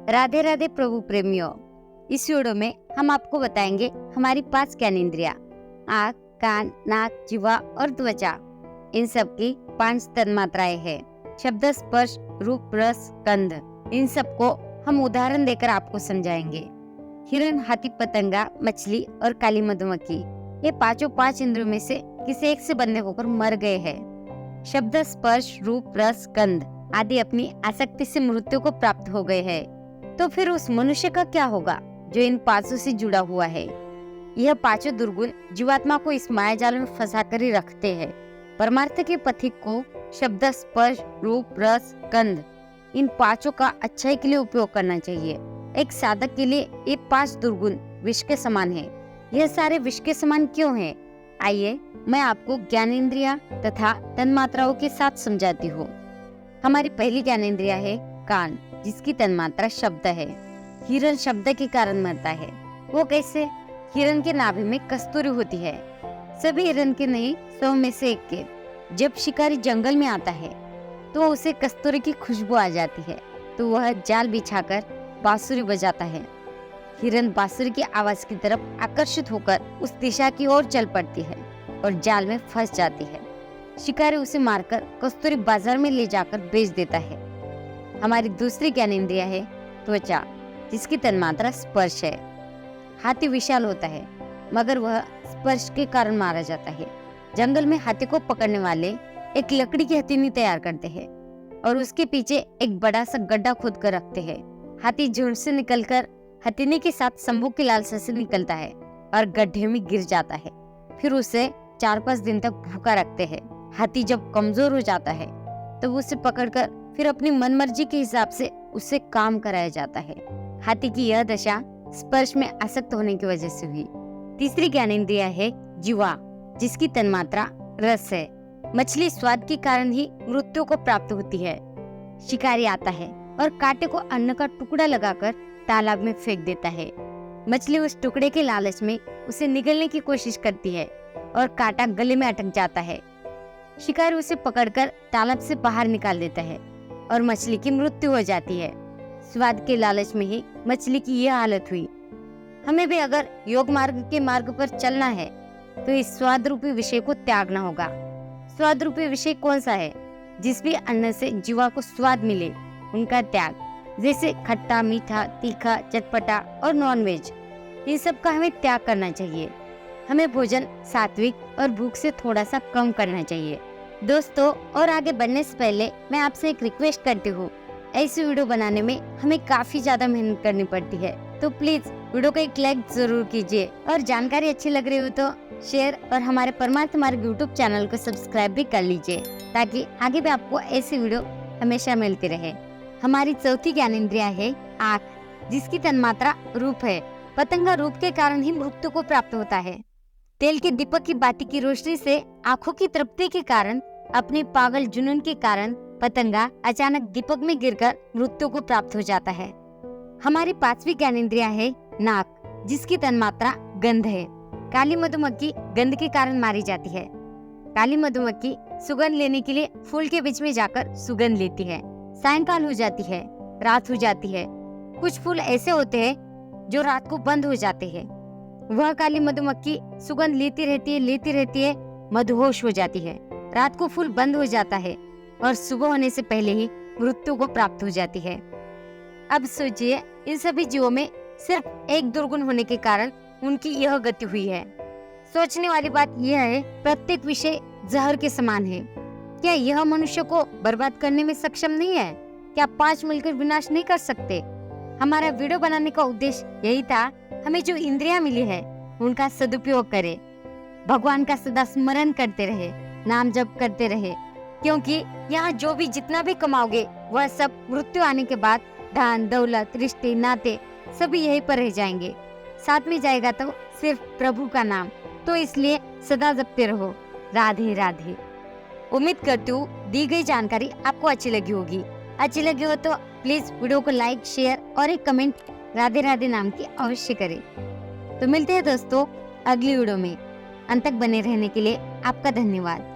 राधे राधे प्रभु प्रेमियों। इस वीडियो में हम आपको बताएंगे हमारी 5 ज्ञानेंद्रियां आँख, कान, नाक, जीवा और त्वचा, इन सब की 5 तन्मात्राएं हैं। शब्द, स्पर्श, रूप, रस, गंध, इन सब को हम उदाहरण देकर आपको समझाएंगे। हिरण, हाथी, पतंगा, मछली और काली मधुमक्खी, ये पांचों 5 इंद्रियों में से किसी एक से बंधे होकर मर गए हैं। शब्द, स्पर्श, रूप, रस, गंध आदि अपनी आसक्ति से मृत्यु को प्राप्त हो गए हैं। तो फिर उस मनुष्य का क्या होगा जो इन 5 से जुड़ा हुआ है? यह 5 दुर्गुण जीवात्मा को इस माया जाल में फंसा कर ही रखते हैं। परमार्थ के पथिक को शब्द, स्पर्श, रूप, रस, गंध, इन 5 का अच्छाई के लिए उपयोग करना चाहिए। एक साधक के लिए ये 5 दुर्गुण विष के समान है। यह सारे विष के समान क्यों है? आइए मैं आपको ज्ञानेंद्रिया तथा तन्मात्राओं के साथ समझाती हूँ। हमारी पहली ज्ञानेंद्रिया है कान, जिसकी तन्मात्रा शब्द है। हिरण शब्द के कारण मरता है। वो कैसे? हिरण के नाभि में कस्तूरी होती है। सभी हिरण के नहीं, 100 में से एक के। जब शिकारी जंगल में आता है तो उसे कस्तूरी की खुशबू आ जाती है, तो वह जाल बिछाकर बांसुरी बजाता है। हिरण बांसुरी की आवाज की तरफ आकर्षित होकर उस दिशा की ओर चल पड़ती है और जाल में फंस जाती है। शिकारी उसे मारकर कस्तूरी बाजार में ले जाकर बेच देता है। हमारी दूसरी ज्ञानेंद्रिया है त्वचा, जिसकी तन्मात्रा स्पर्श है। हाथी विशाल होता है, मगर वह स्पर्श के कारण मारा जाता है। जंगल में हाथी को पकड़ने वाले एक लकड़ी की हथेली तैयार करते हैं और उसके पीछे एक बड़ा सा गड्ढा खोद कर रखते हैं। हाथी झुंड से निकलकर हथेली के साथ संभोग की लालसा से निकलता है और गड्ढे में गिर जाता है। फिर उसे 4-5 दिन तक भूखा रखते हैं। हाथी जब कमजोर हो जाता है तो उसे पकड़कर फिर अपनी मनमर्जी के हिसाब से उससे काम कराया जाता है। हाथी की यह दशा स्पर्श में आसक्त होने की वजह से हुई। तीसरी ज्ञानेंद्रिया है जीवा, जिसकी तन्मात्रा रस है। मछली स्वाद के कारण ही मृत्यु को प्राप्त होती है। शिकारी आता है और कांटे को अन्न का टुकड़ा लगाकर तालाब में फेंक देता है। मछली उस टुकड़े के लालच में उसे निगलने की कोशिश करती है और कांटा गले में अटक जाता है। शिकारी उसे पकड़कर तालाब से बाहर निकाल देता है और मछली की मृत्यु हो जाती है। स्वाद के लालच में ही मछली की यह हालत हुई। हमें भी अगर योग मार्ग के मार्ग पर चलना है तो इस स्वाद रूपी विषय को त्यागना होगा। स्वाद रूपी विषय कौन सा है? जिस भी अन्न से जीवा को स्वाद मिले उनका त्याग, जैसे खट्टा, मीठा, तीखा, चटपटा और नॉनवेज, इन सब का हमें त्याग करना चाहिए। हमें भोजन सात्विक और भूख से थोड़ा सा कम करना चाहिए। दोस्तों, और आगे बढ़ने से पहले मैं आपसे एक रिक्वेस्ट करती हूँ। ऐसी वीडियो बनाने में हमें काफी ज्यादा मेहनत करनी पड़ती है, तो प्लीज वीडियो को एक लाइक जरूर कीजिए और जानकारी अच्छी लग रही हो तो शेयर और हमारे परमार्थ मार्ग यूट्यूब चैनल को सब्सक्राइब भी कर लीजिए, ताकि आगे भी आपको ऐसी वीडियो हमेशा मिलती रहे। हमारी चौथी ज्ञानेंद्रिया है आँख, जिसकी तन्मात्रा रूप है। पतंगा रूप के कारण ही मृत्यु को प्राप्त होता है। तेल के दीपक की बाती की रोशनी से आंखों की तृप्ति के कारण, अपने पागल जुनून के कारण पतंगा अचानक दीपक में गिरकर मृत्यु को प्राप्त हो जाता है। हमारी 5वीं ज्ञानेंद्रिया है नाक, जिसकी तन्मात्रा गंध है। काली मधुमक्खी गंध के कारण मारी जाती है। काली मधुमक्खी सुगंध लेने के लिए फूल के बीच में जाकर सुगंध लेती है। सायंकाल हो जाती है, रात हो जाती है। कुछ फूल ऐसे होते हैं जो रात को बंद हो जाते हैं। वह काली मधुमक्खी सुगंध लेती रहती है, मदहोश हो जाती है। रात को फूल बंद हो जाता है और सुबह होने से पहले ही मृत्यु को प्राप्त हो जाती है। अब सोचिए, इन सभी जीवों में सिर्फ एक दुर्गुण होने के कारण उनकी यह गति हुई है। सोचने वाली बात यह है, प्रत्येक विषय जहर के समान है। क्या यह मनुष्य को बर्बाद करने में सक्षम नहीं है? क्या 5 मिलकर विनाश नहीं कर सकते? हमारा वीडियो बनाने का उद्देश्य यही था। हमें जो इंद्रियां मिली है उनका सदुपयोग करें, भगवान का सदा स्मरण करते रहे, नाम जप करते रहे, क्योंकि यहाँ जो भी जितना भी कमाओगे वह सब मृत्यु आने के बाद धन, दौलत, रिश्ते, नाते सभी यहीं पर रह जाएंगे। साथ में जाएगा तो सिर्फ प्रभु का नाम। तो इसलिए सदा जपते रहो। राधे राधे। उम्मीद करती हूँ दी गई जानकारी आपको अच्छी लगी होगी। अच्छी लगी हो तो प्लीज वीडियो को लाइक, शेयर और एक कमेंट राधे राधे नाम की अवश्य करें। तो मिलते हैं दोस्तों अगली वीडियो में। अंत तक बने रहने के लिए आपका धन्यवाद।